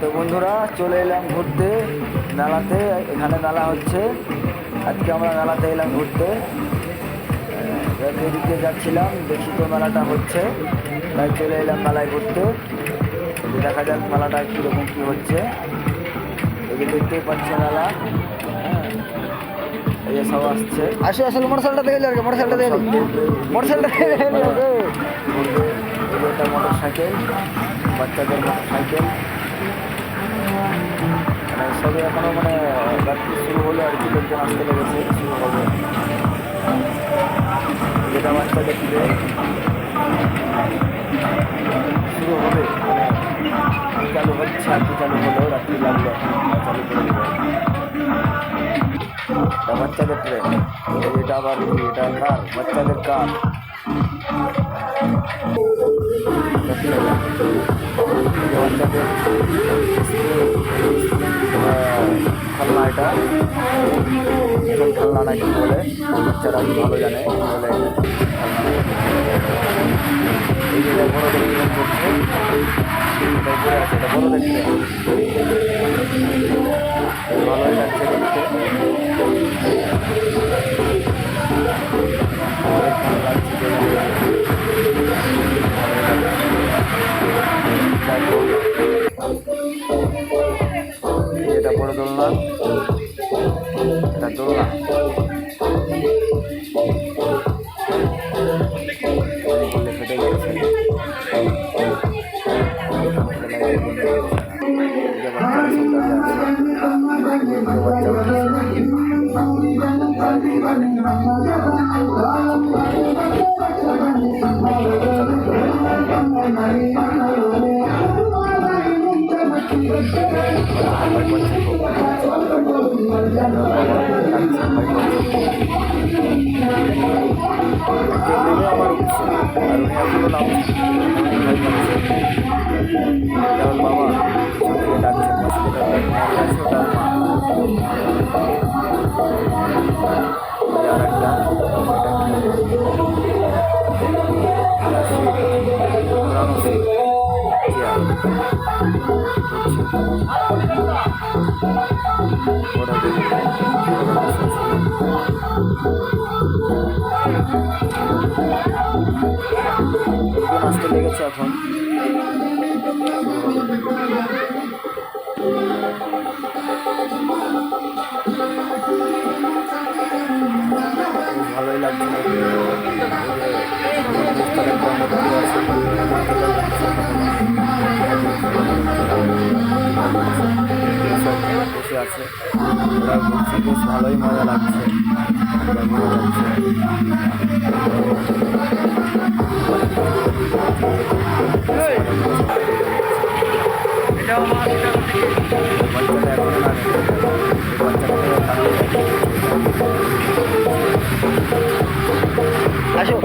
তো বন্ধুরা চলে এলাম ঘুরতে মেলাতে। এখানে মেলা হচ্ছে, আজকে আমরা মেলাতে এলাম ঘুরতে। এদিকে যাচ্ছিলাম, দেখি তো মেলাটা হচ্ছে, তাই চলে এলাম মেলায় ঘুরতে। দেখা যাক মেলাটা কীরকম কী হচ্ছে। এই যে দেখতেই পাচ্ছি মেলা, হ্যাঁ এই যে সব আসছে। আসলে মোটরসাইকেলটা দেখে যাবে, মোটরসাইকেলটা দেখে মোটরসাইকেলটা ঘুরবে। এই যে এটা মোটর সাইকেল, বাচ্চাদের মোটর সাইকেল। মানে সবই এখনো মানে যাত্রী শুরু হলো আর কি, লোকজন আসতে লেগেছে, শুরু হবে। যেটা বাচ্চাদের ট্রেন শুরু হবে, মানে চালু হচ্ছে আর কি, চালু হলো, রাত্রি লাগলো এখন চালু করে দেবে। এটা বাচ্চাদের ট্রেন, এটা আবার কি, এটা কার, বাচ্চাদের কার। বাচ্চাদের খেলনা, এটা খেলনা নাকি বলে, বাচ্চারা ভালো জানে বলে। এই যে বড়দের ট্রেন করছে, এটা উপরে আছে, এটা বড়দের ট্রেন, ভালোই লাগছে দেখতে। এটা বড় দোলনা, এটা দোলনা। ফেটে গেছে, আমার উঠছে আর উনি এখনো নামছে। যেমন বাবা থেকে ডাকছেন, আর একটা আসতে লেগেছে এখন। ভালোই লাগছে, বসে আছে, ওরা ঘুরছে, বেশ ভালোই মজা লাগছে। আসো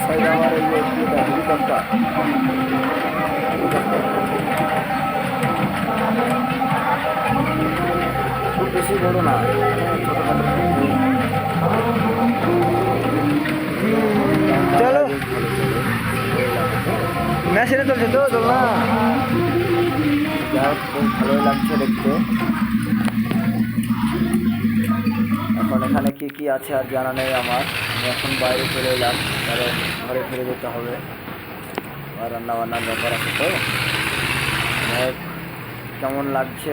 সাইড আমার এই যে হেলিকপ্টার, খুব বেশি বড় না, ছোটোখাটো। চলো মেশিনে চলছে তো দোলনা, যাই হোক খুব ভালোই লাগছে দেখতে। এখন এখানে কি কি আছে আর জানা নেই আমার। আমি এখন বাইরে চলে এলাম, কারণ ঘরে ফিরে যেতে হবে, আর রান্নাবান্নার ব্যাপার আছে। তো কেমন লাগছে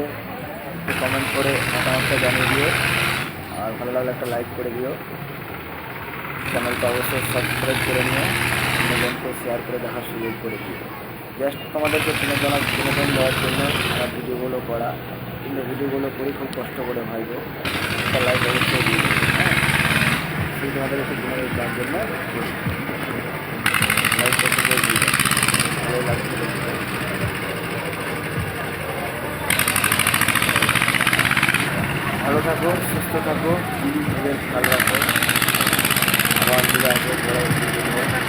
একটু কমেন্ট করে মতামতটা জানিয়ে দিও, আর ভালো লাগলে একটা লাইক করে দিও। চ্যানেলটা অবশ্যই সাবস্ক্রাইব করে নিও, অন্যজনকে শেয়ার করে দেখার সুযোগ করে দিও। জাস্ট তোমাদেরকে বিনোদন দেওয়ার জন্য আমার ভিডিওগুলো করা, কিন্তু ভিডিওগুলো করি খুব কষ্ট করে ভাইবো। একটা লাইক অবশ্যই দিও, হ্যাঁ। শুধু তোমাদের একটু ঘুমানোর দেওয়ার জন্য লাইক করতে বলছি, ভালো লাগছে দেখতে। ভালো থাকো, সুস্থ থাকো, নিজের খেয়াল রাখো। আবার ফিরে আসবো পরে।